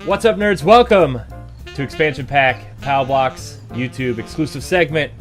What's up, nerds? Welcome to Expansion Pack, Power Blocks, YouTube exclusive segment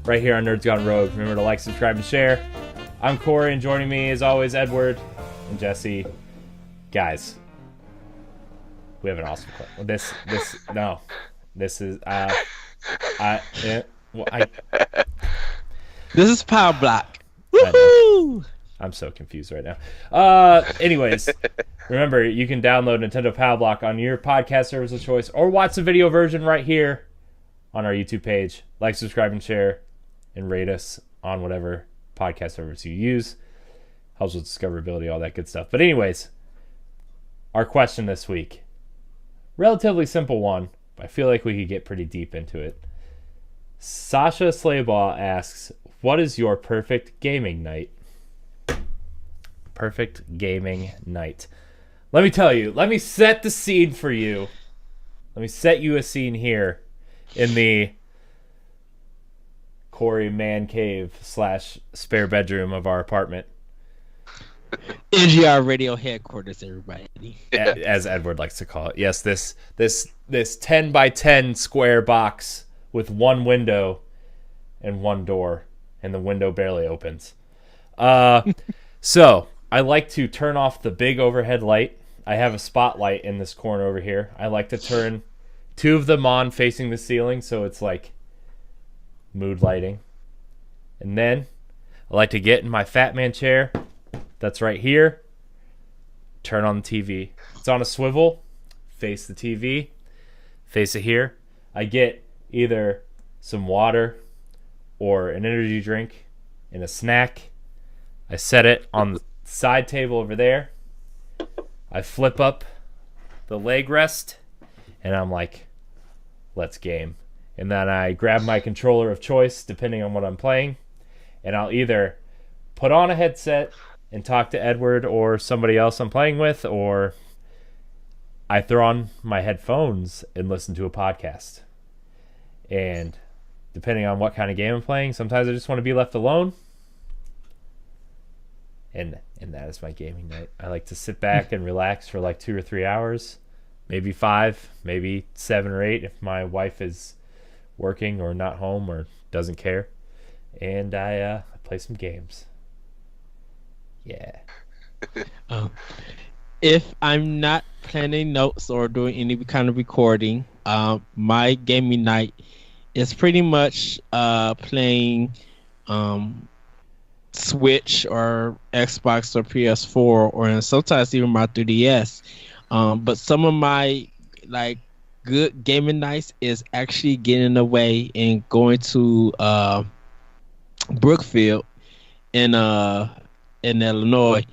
right here on Nerds Gone Rogue. Remember to like, subscribe, and share. I'm Corey, and joining me, as always, Edward and Jesse. Guys, we have an awesome clip. This is This is Power Block. Woohoo! I'm so confused right now. Anyways, remember, you can download Nintendo Power Block on your podcast service of choice or watch the video version right here on our YouTube page. Like, subscribe, and share, and rate us on whatever podcast service you use. Helps with discoverability, all that good stuff. But anyways, our question this week. Relatively simple one, but I feel like we could get pretty deep into it. Sasha Slaybaugh asks, what is your perfect gaming night? Perfect gaming night. Let me tell you. Let me set the scene for you. Let me set you a scene here in the Corey man cave / spare bedroom of our apartment. NGR Radio headquarters, everybody. As Edward likes to call it. Yes, this 10 by 10 square box with one window and one door, and the window barely opens. So I like to turn off the big overhead light. I have a spotlight in this corner over here. I like to turn two of them on facing the ceiling, so it's like mood lighting. And then I like to get in my fat man chair that's right here, turn on the TV. It's on a swivel, face the TV, face it here. I get either some water or an energy drink and a snack. I set it on the side table over there. I flip up the leg rest, and I'm like, let's game. And then I grab my controller of choice, depending on what I'm playing, and I'll either put on a headset and talk to Edward or somebody else I'm playing with, or I throw on my headphones and listen to a podcast. And depending on what kind of game I'm playing, sometimes I just want to be left alone. And that is my gaming night. I like to sit back and relax for like 2 or 3 hours, maybe 5, maybe 7 or 8 if my wife is working or not home or doesn't care. And I play some games. Yeah. If I'm not planning notes or doing any kind of recording, my gaming night is pretty much playing Switch or Xbox or PS4 or sometimes even my 3DS. But some of my good gaming nights is actually getting away and going to Brookfield in Illinois,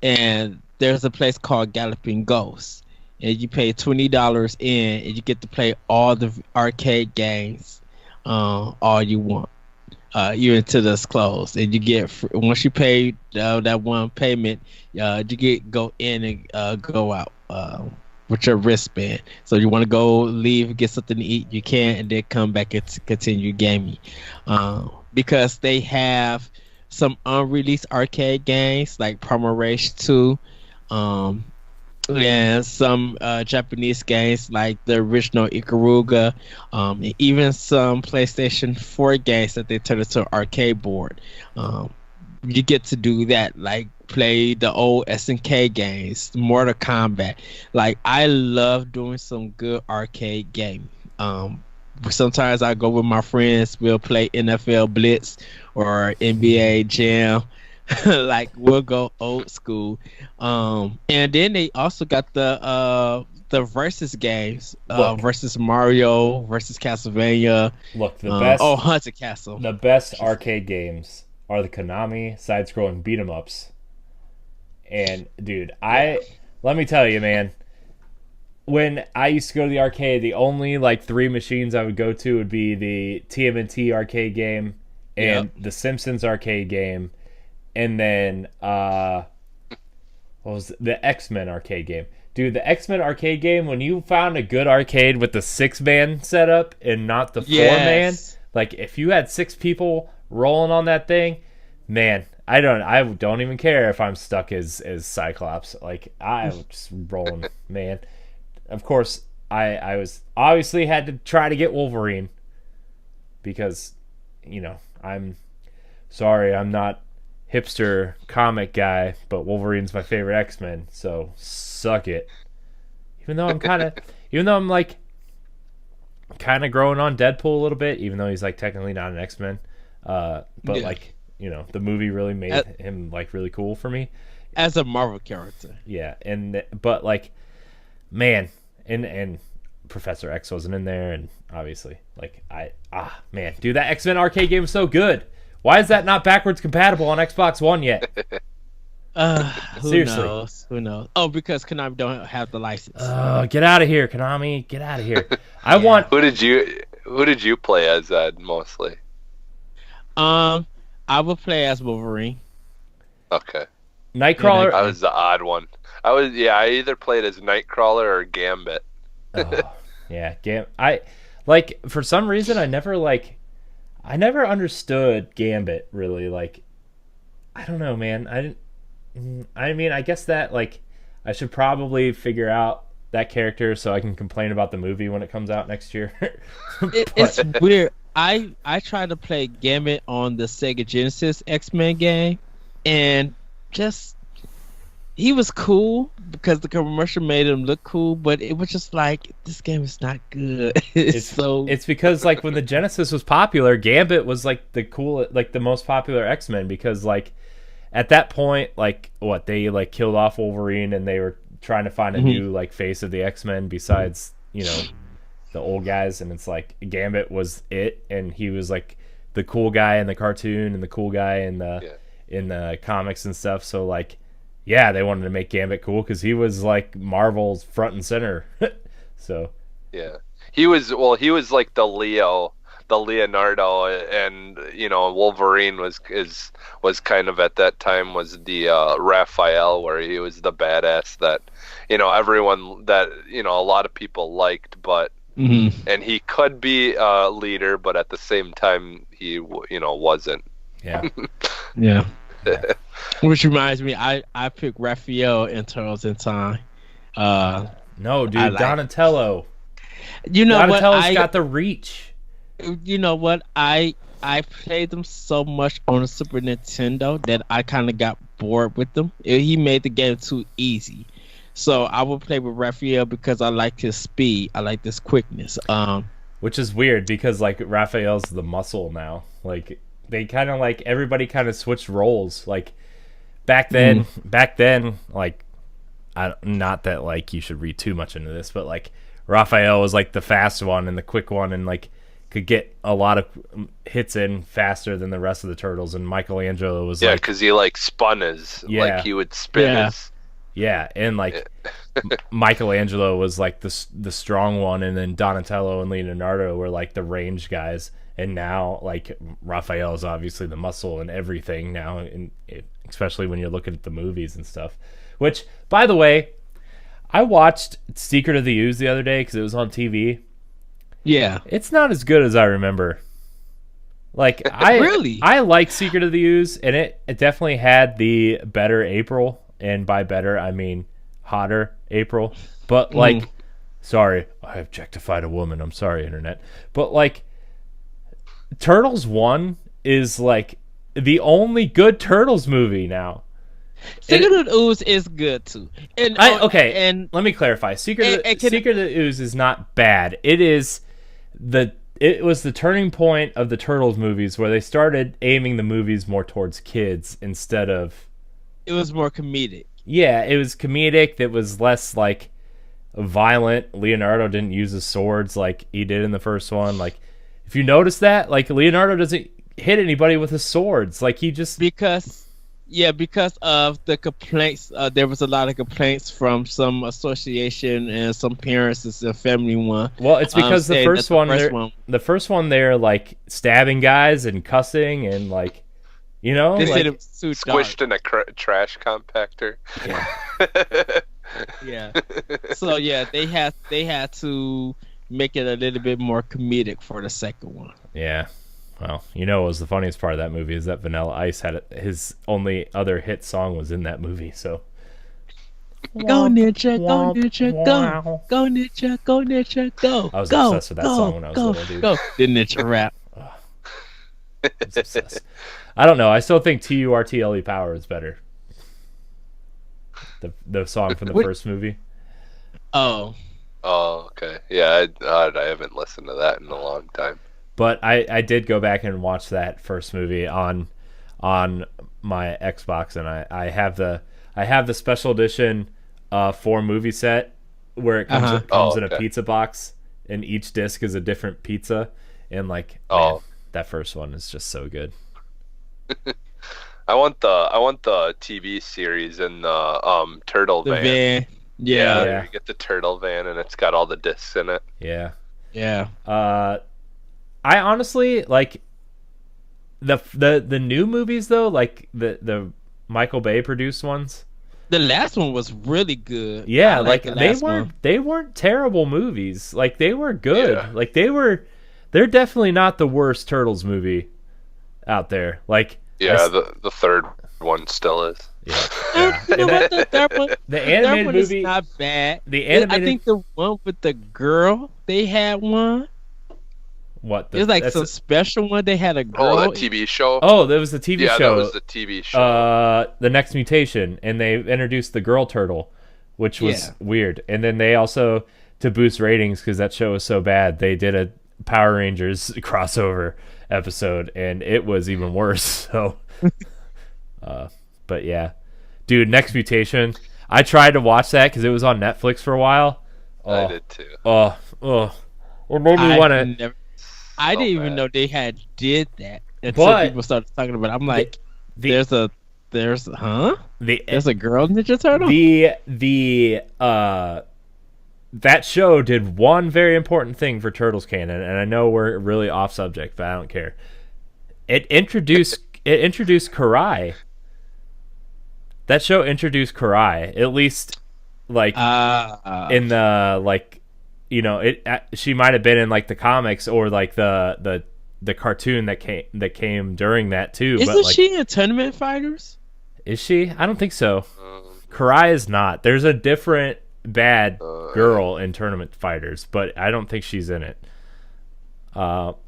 and there's a place called Galloping Ghost, and you pay $20 in and you get to play all the arcade games all you want. You're into this close, and you get once you pay that one payment, you get go in and go out with your wristband. So you want to go leave, get something to eat, you can, and then come back and continue gaming, because they have some unreleased arcade games like Primal Rage 2, and some Japanese games like the original Ikaruga, and even some PlayStation 4 games that they turned into an arcade board. You get to do that, like play the old SNK games, Mortal Kombat. Like, I love doing some good arcade gaming. Sometimes I go with my friends, we'll play NFL Blitz or NBA Jam. Like, we'll go old school. And then they also got the versus games, versus Mario, versus Castlevania. Look, the best. Haunted Castle. The best arcade games are the Konami side-scrolling beat-em-ups. And dude, let me tell you, man. When I used to go to the arcade, the only 3 machines I would go to would be the TMNT arcade game and the Simpsons arcade game, and then what was the X-Men arcade game. Dude, the X-Men arcade game, when you found a good arcade with the 6-man setup and not the 4-man, like if you had 6 people rolling on that thing, man, I don't even care if I'm stuck as Cyclops. Like, I'm just rolling, man. of course, I was obviously had to try to get Wolverine because, I'm sorry, I'm not hipster comic guy, but Wolverine's my favorite X-Men, so suck it. Even though I'm like kind of growing on Deadpool a little bit, even though he's like technically not an X-Men, but like the movie really made him like really cool for me as a Marvel character. Yeah, but like, man, and Professor X wasn't in there, and obviously, like man, dude, that X-Men arcade game was so good. Why is that not backwards compatible on Xbox One yet? Seriously. Who knows? Oh, because Konami don't have the license. Get out of here, Konami. Get out of here. Who did you play as, Ed, mostly? I would play as Wolverine. Okay. Nightcrawler. I was the odd one. I either played as Nightcrawler or Gambit. I like, for some reason I never understood Gambit really. Like, I don't know, man. I guess that, like, I should probably figure out that character so I can complain about the movie when it comes out next year. It's weird. I tried to play Gambit on the Sega Genesis X-Men game, and just he was cool because the commercial made him look cool, but it was just like, this game is not good. It's because, like, when the Genesis was popular, Gambit was like the most popular X-Men, because like at that point, like, they like killed off Wolverine and they were trying to find a new like face of the X-Men besides the old guys, and it's like Gambit was it, and he was like the cool guy in the cartoon and the cool guy in the comics and stuff. So like, yeah, they wanted to make Gambit cool because he was like Marvel's front and center. So yeah, he was like the Leonardo, and Wolverine was kind of at that time was the Raphael, where he was the badass that everyone that a lot of people liked, but and he could be a leader, but at the same time he wasn't. Yeah. Yeah. Which reminds me, I picked Raphael in Turtles in Time. No, dude, Donatello. Donatello's got the reach. You know what? I played them so much on the Super Nintendo that I kind of got bored with them. He made the game too easy. So I would play with Raphael because I like his speed. I like this quickness. Which is weird because like Raphael's the muscle now. Like they kind of like everybody kind of switched roles. Like back then, like not that like you should read too much into this, but like Raphael was like the fast one and the quick one, and like could get a lot of hits in faster than the rest of the turtles. And Michelangelo was because he like spun like he would spin his. Yeah, and like Michelangelo was like the strong one, and then Donatello and Leonardo were like the range guys, and now like Raphael is obviously the muscle and everything now, and especially when you're looking at the movies and stuff. Which, by the way, I watched Secret of the Ooze the other day because it was on TV. Yeah, it's not as good as I remember. Like I like Secret of the Ooze, and it definitely had the better April. And by better, I mean hotter April. But, like, sorry, I objectified a woman. I'm sorry, Internet. But, like, Turtles 1 is, like, the only good Turtles movie now. Secret of the Ooze is good, too. And let me clarify. Secret of the Ooze is not bad. It was the turning point of the Turtles movies where they started aiming the movies more towards kids instead of... It was more comedic. Yeah, it was comedic. That was less like violent. Leonardo didn't use his swords like he did in the first one. Like, if you notice that, like Leonardo doesn't hit anybody with his swords. Like he just because of the complaints. There was a lot of complaints from some association and some parents. It's a family one. Well, it's because the first one they're like stabbing guys and cussing and like. They like, squished in a trash compactor. Yeah. Yeah. So yeah, they had to make it a little bit more comedic for the second one. Yeah. Well, what was the funniest part of that movie is that Vanilla Ice had his only other hit song was in that movie. So Go Ninja, go Ninja, go. Go Ninja, go Ninja, go. I was go, obsessed with that go, song when I was go, little, dude. Go. The Ninja rap. I was obsessed. I don't know. I still think TURTLE Power is better. The song from the first movie. Oh. Oh, okay. Yeah, I haven't listened to that in a long time. But I did go back and watch that first movie on my Xbox, and I have the special edition 4 movie set where it comes in a pizza box, and each disc is a different pizza, and like man, that first one is just so good. I want the TV series in the turtle The van. van. Yeah. You get the turtle van and it's got all the discs in it. Yeah. Yeah. I honestly like the new movies though, like the Michael Bay produced ones. The last one was really good. Yeah, I like the they weren't terrible movies. Like they were good. Yeah. Like they're definitely not the worst Turtles movie out there. Like Yeah, the third one still is. Yeah. You know what? The third one, The animated one movie is not bad. The animated I think the one with the girl, they had one. What? It was like some special one. They had a girl. Oh, that TV show? Oh, there was the TV yeah, show. that was the TV show. The Next Mutation, and they introduced the girl turtle, which was weird. And then they also, to boost ratings, because that show was so bad, they did a Power Rangers crossover episode, and it was even worse. So, but yeah, dude, Next Mutation. I tried to watch that because it was on Netflix for a while. I did too. It made me want to. I didn't even know they had did that until people started talking about it. I'm like, there's a girl Ninja Turtle? That show did one very important thing for Turtles canon, and I know we're really off subject, but I don't care. It introduced Karai. That show introduced Karai, at least like in the like. You know, she might have been in like the comics or like the cartoon that came during that too. Isn't but, like, she in Tournament Fighters? Is she? I don't think so. Karai is not. There's a different bad girl in Tournament Fighters, but I don't think she's in it. But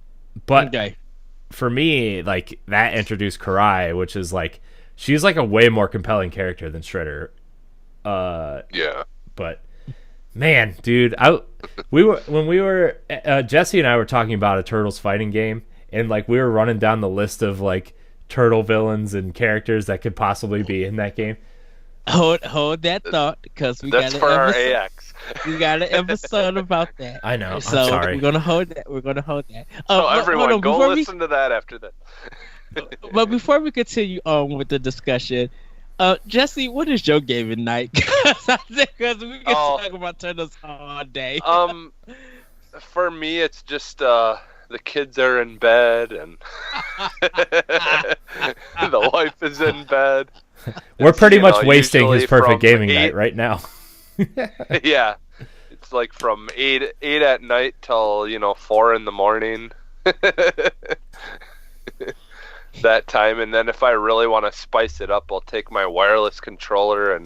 for me, like that introduced Karai, which is like she's like a way more compelling character than Shredder. Yeah. But man, dude, Jesse and I were talking about a Turtles fighting game, and like we were running down the list of like turtle villains and characters that could possibly be in that game. Hold that thought, because that's for our AX. We got an episode about that. I know. So I'm sorry. We're gonna hold that. So everyone, go listen to that after that. But before we continue on with the discussion, Jesse, what is your gaming night? Because we can talk about Turtles all day. For me, it's just the kids are in bed and the wife is in bed. We're pretty much wasting his perfect gaming night right now. Yeah, it's like from 8 at night till 4 in the morning. That time, and then if I really want to spice it up, I'll take my wireless controller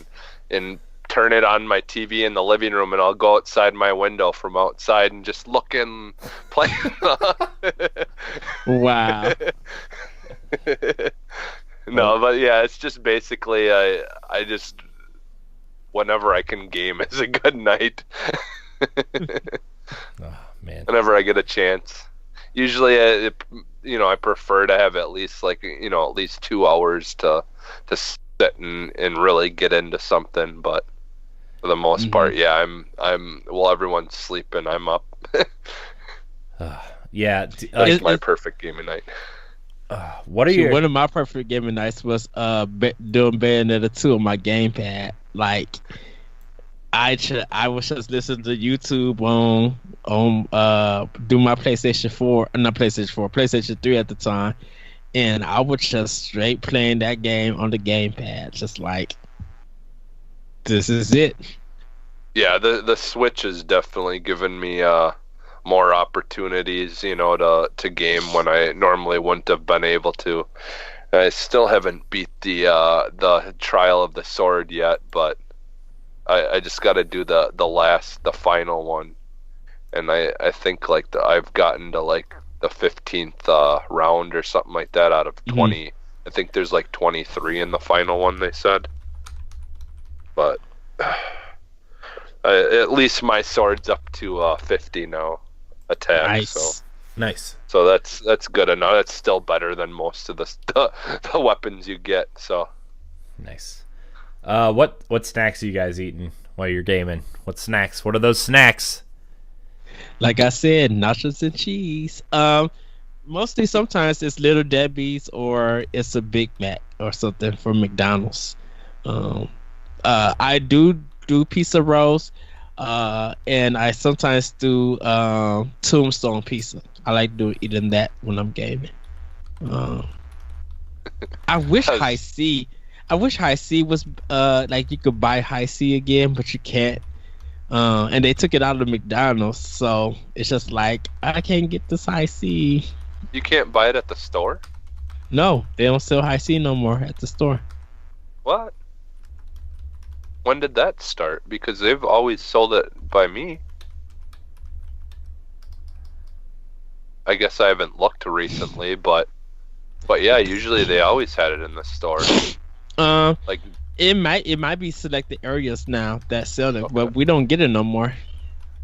and turn it on my TV in the living room, and I'll go outside my window from outside and just look and play. Wow. No, but yeah, it's just basically I just whenever I can game is a good night. Oh, man. Whenever I get a chance. Usually, I prefer to have at least at least 2 hours to sit and really get into something. But for the most part, yeah, I'm while everyone's sleeping, I'm up. Yeah, that's my perfect gaming night. What are you? One of my perfect gaming nights was doing Bayonetta 2 on my gamepad. Like, I was just listening to YouTube on do my PlayStation 3 at the time, and I was just straight playing that game on the gamepad, just like, this is it. Yeah, the Switch has definitely given me more opportunities, to game when I normally wouldn't have been able to. I still haven't beat the Trial of the Sword yet, but I just got to do the final one, and I think like I've gotten to like the 15th round or something like that out of 20. I think there's like 23 in the final one, they said. But at least my sword's up to 50 now attack. Nice. Nice. So that's good enough. That's still better than most of the weapons you get. So Nice. What snacks are you guys eating while you're gaming? What snacks? What are those snacks? Like I said, nachos and cheese. Mostly sometimes it's Little Debbie's or it's a Big Mac or something from McDonald's. I do pizza rolls, and I sometimes do Tombstone pizza. I like eating that when I'm gaming. I wish High C was like you could buy High C again, but you can't. And they took it out of McDonald's, so it's just like I can't get this High C. you can't buy it at the store? No, they don't sell High C no more at the store. What? When did that start? Because they've always sold it by me. I guess I haven't looked recently, but yeah, usually they always had it in the store. Like it might be selected areas now that sell it, Okay. but we don't get it no more.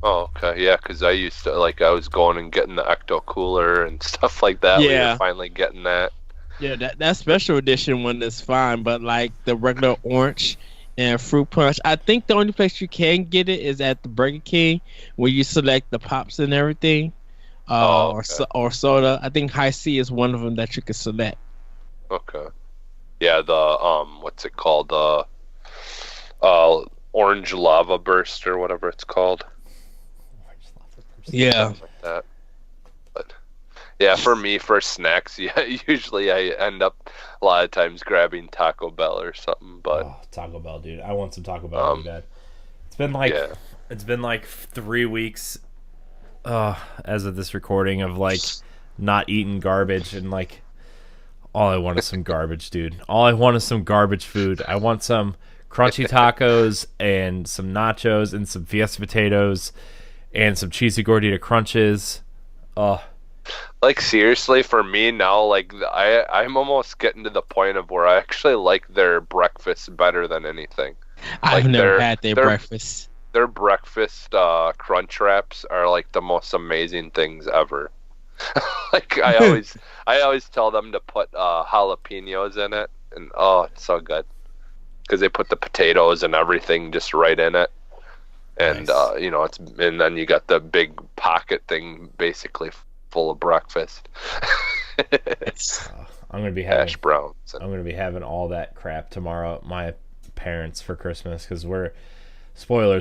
Oh, okay, yeah, because I used to I was going and getting the Ecto Cooler and stuff like that. We Yeah. were finally getting that. Yeah, that special edition one is fine, but like the regular orange and fruit punch, I think the only place you can get it is at the Burger King where you select the pops and everything, Okay. or soda. I think High C is one of them that you can select. Okay. Yeah, the what's it called? The orange lava burst or whatever it's called. Yeah. Something like that. But yeah, for me, for snacks, yeah, usually I end up a lot of times grabbing Taco Bell or something. But Oh, Taco Bell, dude. I want some Taco Bell really bad. yeah. It's been like 3 weeks as of this recording of like not eating garbage, and like all I want is some garbage, dude. All I want is some garbage food. I want some crunchy tacos and some nachos and some Fiesta potatoes and some cheesy gordita crunches. Oh, Like seriously, for me now, like I'm almost getting to the point of where I actually like their breakfast better than anything. I've Like, never their- had their their- breakfast. Their breakfast crunch wraps are like the most amazing things ever. Like I always tell them to put jalapenos in it, and oh, it's so good because they put the potatoes and everything just right in it, and Nice. and then you got the big pocket thing basically full of breakfast. I'm gonna be having Hash browns. And, I'm gonna be having all that crap tomorrow at my parents for Christmas, because we're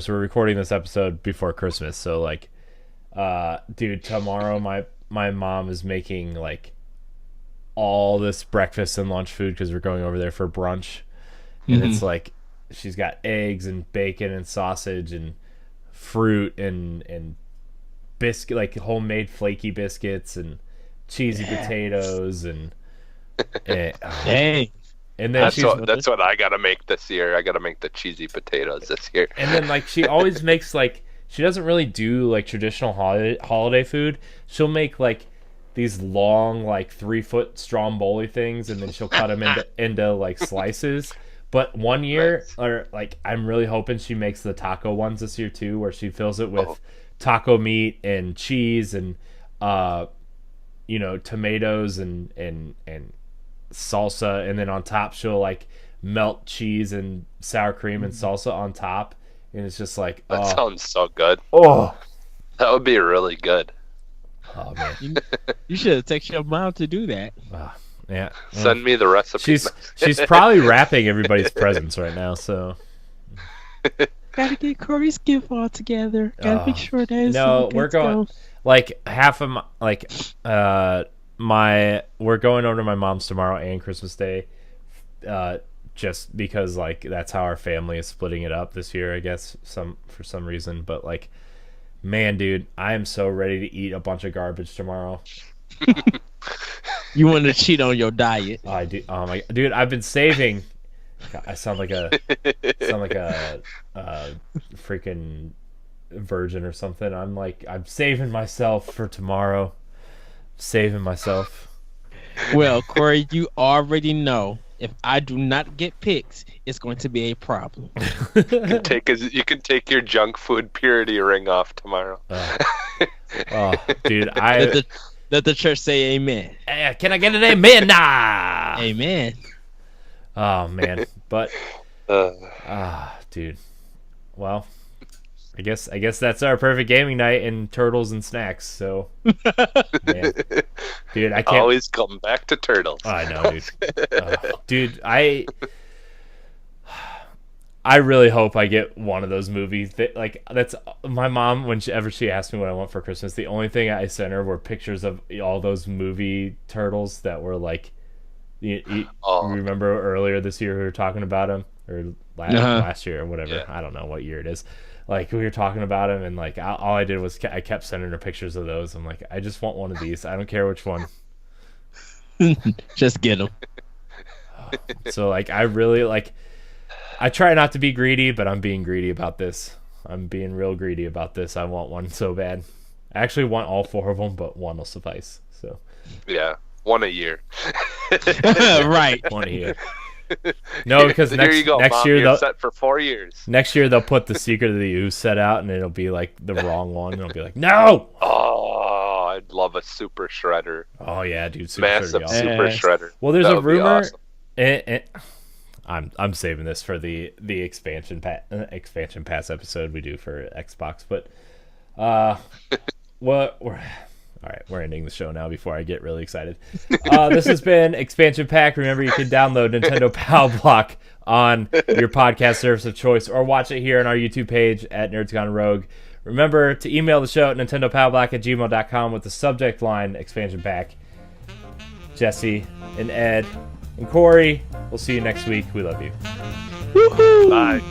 recording this episode before Christmas, so like dude, tomorrow my mom is making like all this breakfast and lunch food because we're going over there for brunch, and it's like she's got eggs and bacon and sausage and fruit and biscuit, like homemade flaky biscuits and cheesy potatoes and Dang. and then that's what I gotta make this year. I gotta make the cheesy potatoes this year. and then like she always makes like, she doesn't really do like traditional holiday food. She'll make like these long like 3-foot stromboli things, and then she'll cut them into like slices. But one year, Nice. or like I'm really hoping she makes the taco ones this year too, where she fills it with taco meat and cheese and tomatoes and salsa, and then on top she'll like melt cheese and sour cream and salsa on top, and it's just like That sounds so good. oh That would be really good. man. You should have texted your mom to do that. Mm. Yeah. Send me the recipe. She's probably wrapping everybody's presents right now, so Gotta get Corey's gift all together. Gotta make sure that it's no, all good we're to going go. like half of we're going over to my mom's tomorrow and Christmas Day, just because like that's how our family is splitting it up this year, I guess, for some reason. But like, man, dude, I am so ready to eat a bunch of garbage tomorrow. You want to cheat on your diet. I do. Oh my dude, I've been saving I sound like a freaking virgin or something. I'm saving myself for tomorrow. Saving myself. Well, Corey, you already know if I do not get picked, it's going to be a problem. You can take your junk food purity ring off tomorrow. Oh, dude, Let the church say amen. Can I get an amen? Nah. Amen. Oh man, but dude. Well, I guess that's our perfect gaming night in turtles and snacks. So, man. Dude, I can't always come back to turtles. I know, dude. Dude, I really hope I get one of those movies. That's my mom. Whenever she asked me what I want for Christmas, the only thing I sent her were pictures of all those movie turtles that were like. You remember earlier this year we were talking about them, or last year or whatever. Yeah. I don't know what year it is. Like we were talking about them, and like all I did was I kept sending her pictures of those. I'm like, I just want one of these. I don't care which one. Just get them. So like I really like. I try not to be greedy, but I'm being greedy about this. I'm being real greedy about this. I want one so bad. I actually want all 4 of them, but one will suffice. So. Yeah, one a year. Right. One a year. No, because next Mom, year you're set for 4 years. Next year they'll put the Secret of the Ooze set out, and it'll be like the wrong one. And it'll be like, no. Oh, I'd love a super shredder. Oh yeah, dude, massive super shredder. Well, there's a rumor. Awesome. I'm saving this for the expansion pass episode we do for Xbox, but we're ending the show now before I get really excited. This has been Expansion Pack. Remember, you can download Nintendo Pal Block on your podcast service of choice, or watch it here on our YouTube page at Nerds Gone Rogue. Remember to email the show at nintendopalblock@gmail.com with the subject line Expansion Pack. Jesse and Ed and Corey, we'll see you next week. We love you. Woohoo! Bye.